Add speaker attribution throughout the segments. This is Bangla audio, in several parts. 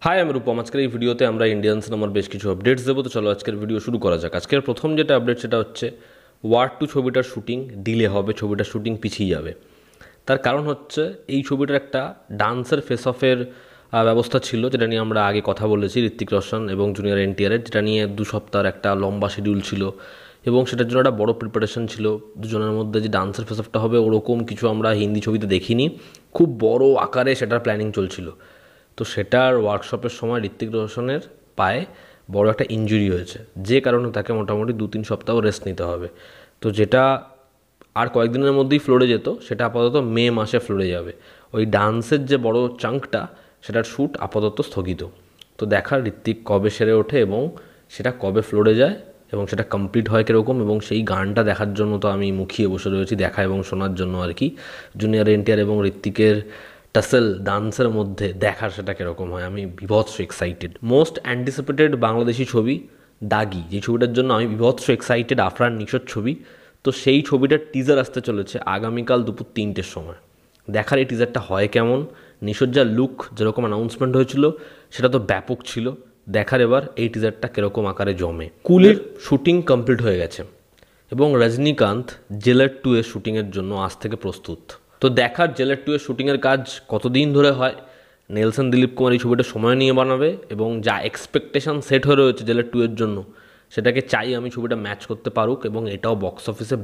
Speaker 1: হাই আমি রূপম। আজকের এই ভিডিওতে আমরা ইন্ডিয়ান সিনেমার বেশ কিছু আপডেটস দেবো। তো চলো আজকের ভিডিও শুরু করা যাক। আজকের প্রথম যেটা আপডেট সেটা হচ্ছে ওয়ার 2 ছবিটার শুটিং ডিলে হবে, ছবিটার শুটিং পিছিয়ে যাবে। তার কারণ হচ্ছে এই ছবিটার একটা ডান্সের ফেস অফের ব্যবস্থা ছিল, যেটা নিয়ে আমরা আগে কথা বলেছি, ঋত্বিক রোশন এবং জুনিয়র এনটিআরের, যেটা নিয়ে 2 সপ্তাহের একটা লম্বা শিডিউল ছিল এবং সেটার জন্য একটা বড় প্রিপারেশন ছিল। দুজনের মধ্যে যে ডান্সের ফেস অফটা হবে ওরকম কিছু আমরা হিন্দি ছবিতে দেখিনি, খুব বড় আকারে সেটার প্ল্যানিং চলছিল। তো সেটার ওয়ার্কশপের সময় ঋত্বিক রোশনের পায়ে বড় একটা ইনজুরি হয়েছে, যে কারণে তাকে মোটামুটি 2-3 সপ্তাহ রেস্ট নিতে হবে। তো যেটা আর কয়েকদিনের মধ্যেই ফ্লোরে যেত, সেটা আপাতত মে মাসে ফ্লোরে যাবে। ওই ডান্সের যে বড় চাঙ্কটা সেটার শ্যুট আপাতত স্থগিত। তো দেখার ঋত্বিক কবে সেরে ওঠে এবং সেটা কবে ফ্লোরে যায় এবং সেটা কমপ্লিট হয় কীরকম, এবং সেই গানটা দেখার জন্য তো আমি মুখিয়ে বসে রয়েছি, দেখা এবং শোনার জন্য আর কি। জুনিয়র এনটিআর এবং ঋত্বিকের টাসেল ডান্সের মধ্যে দেখার সেটা কীরকম হয়, আমি বিভৎস এক্সাইটেড। মোস্ট অ্যান্টিসিপেটেড বাংলাদেশি ছবি দাগি, যে ছবিটার জন্য আমি বিভৎস এক্সাইটেড, আফরান নিশোর ছবি। তো সেই ছবিটার টিজার আসতে চলেছে আগামীকাল দুপুর 3টের সময়। দেখার এই টিজারটা হয় কেমন, নিশোর যা লুক, যেরকম অ্যানাউন্সমেন্ট হয়েছিল সেটা তো ব্যাপক ছিল। দেখার এবার এই টিজারটা কীরকম আকারে জমে। কুলের শুটিং কমপ্লিট হয়ে গেছে এবং রজনীকান্ত জেলার 2 এর শুটিংয়ের জন্য আজ থেকে প্রস্তুত। তো দেখার জেলার 2 এর শুটিংয়ের কাজ কতদিন ধরে হয়। নেলসন দিলীপ কুমার এই ছবিটা সময় নিয়ে বানাবে এবং যা এক্সপেকটেশন সেট হয়ে রয়েছে জেলার 2 এর জন্য, সেটাকে চাই আমি ছবিটা ম্যাচ করতে পারুক এবং এটাও বক্স অফিসে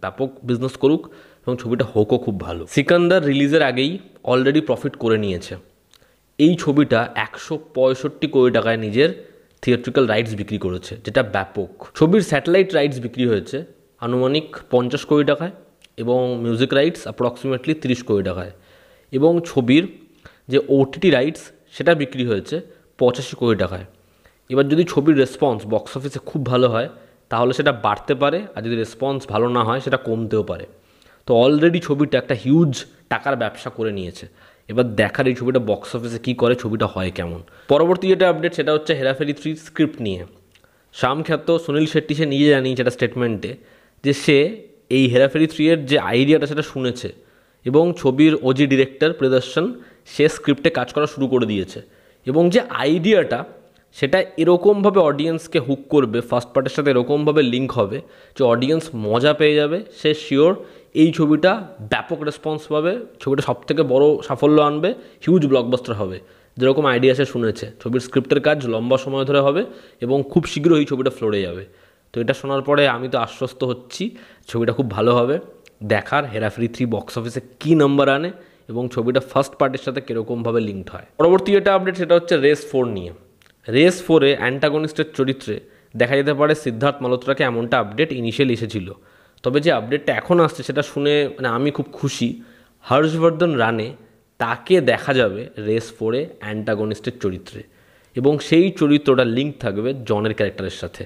Speaker 1: ব্যাপক বিজনেস করুক এবং ছবিটা হোকও খুব ভালো। সিকান্দার রিলিজের আগেই অলরেডি প্রফিট করে নিয়েছে। এই ছবিটা 165 কোটি টাকায় নিজের থিয়েট্রিক্যাল রাইটস বিক্রি করেছে, যেটা ব্যাপক। ছবির স্যাটেলাইট রাইটস বিক্রি হয়েছে আনুমানিক 50 কোটি টাকায় এবং মিউজিক রাইটস অ্যাপ্রক্সিমেটলি 30 কোটি টাকায়, এবং ছবির যে ওটিটি রাইটস সেটা বিক্রি হয়েছে 85 কোটি টাকায়। এবার যদি ছবির রেসপন্স বক্স অফিসে খুব ভালো হয় তাহলে সেটা বাড়তে পারে, আর যদি রেসপন্স ভালো না হয় সেটা কমতেও পারে। তো অলরেডি ছবিটা একটা হিউজ টাকার ব্যবসা করে নিয়েছে। এবার দেখার এই ছবিটা বক্স অফিসে কী করে, ছবিটা হয় কেমন। পরবর্তী যেটা আপডেট সেটা হচ্ছে হেরাফেরি 3 স্ক্রিপ্ট নিয়ে। শাম খ্যাত সুনীল শেট্টি সে নিজে জানিয়েছে একটা স্টেটমেন্টে যে সে এই হেরাফেরি 3 এর যে আইডিয়াটা সেটা শুনেছে এবং ছবির ওজি ডিরেক্টর প্রিয়দর্শন সে স্ক্রিপ্টে কাজ করা শুরু করে দিয়েছে, এবং যে আইডিয়াটা সেটা এরকমভাবে অডিয়েন্সকে হুক করবে, ফার্স্ট পার্টের সাথে এরকমভাবে লিঙ্ক হবে যে অডিয়েন্স মজা পেয়ে যাবে। সে শিওর এই ছবিটা ব্যাপক রেসপন্স পাবে, ছবিটা সবথেকে বড় সাফল্য আনবে, হিউজ ব্লকবাস্টার হবে, যেরকম আইডিয়া সে শুনেছে। ছবির স্ক্রিপ্টের কাজ লম্বা সময় ধরে হবে এবং খুব শীঘ্রই এই ছবিটা ফ্লোরে যাবে। তো এটা শোনার পরে আমি তো আশ্বস্ত হচ্ছি ছবিটা খুব ভালো হবে। দেখার হেরাফেরি 3 বক্স অফিসে কী নাম্বার আনে এবং ছবিটা ফার্স্ট পার্টের সাথে কীরকমভাবে লিঙ্কড হয়। পরবর্তী যেটা আপডেট সেটা হচ্ছে রেস 4 নিয়ে। রেস 4-এ অ্যান্টাগনিস্টের চরিত্রে দেখা যেতে পারে সিদ্ধার্থ মালহোত্রাকে, এমনটা আপডেট ইনিশিয়াল এসেছিল। তবে যে আপডেটটা এখন আসছে সেটা শুনে আমি খুব খুশি। হর্ষবর্ধন রানে তাকে দেখা যাবে রেস 4-এ অ্যান্টাগনিস্টের চরিত্রে, এবং সেই চরিত্রটা লিঙ্ক থাকবে জনের ক্যারেক্টারের সাথে।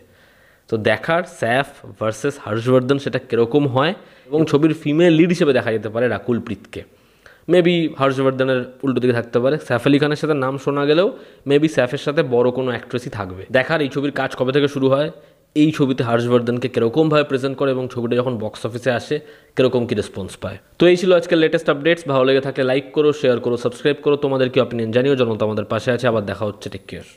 Speaker 1: তো দেখার স্যাফ ভার্সেস হর্ষবর্ধন সেটা কীরকম হয়, এবং ছবির ফিমেল লিড হিসেবে দেখা যেতে পারে রাকুল প্রীতকে। মেবি হর্ষবর্ধনের উল্টো দিকে থাকতে পারে, স্যাফ আলি খানের সাথে নাম শোনা গেলেও মেবি স্যাফের সাথে বড় কোনো অ্যাক্ট্রেসই থাকবে। দেখার এই ছবির কাজ কবে থেকে শুরু হয়, এই ছবিতে হর্ষবর্ধনকে কীরকমভাবে প্রেজেন্ট করে এবং ছবিটা যখন বক্স অফিসে আসে কীরকম কী রেসপন্স পায়। তো এই ছিল আজকের লেটেস্ট আপডেটস। ভালো লেগে থাকলে লাইক করো, শেয়ার করো, সাবস্ক্রাইব করো, তোমাদের কি অপিনিয়ন জানিও। জনতা আমাদের পাশে আছে। আবার দেখা হচ্ছে, টেক কেয়ার।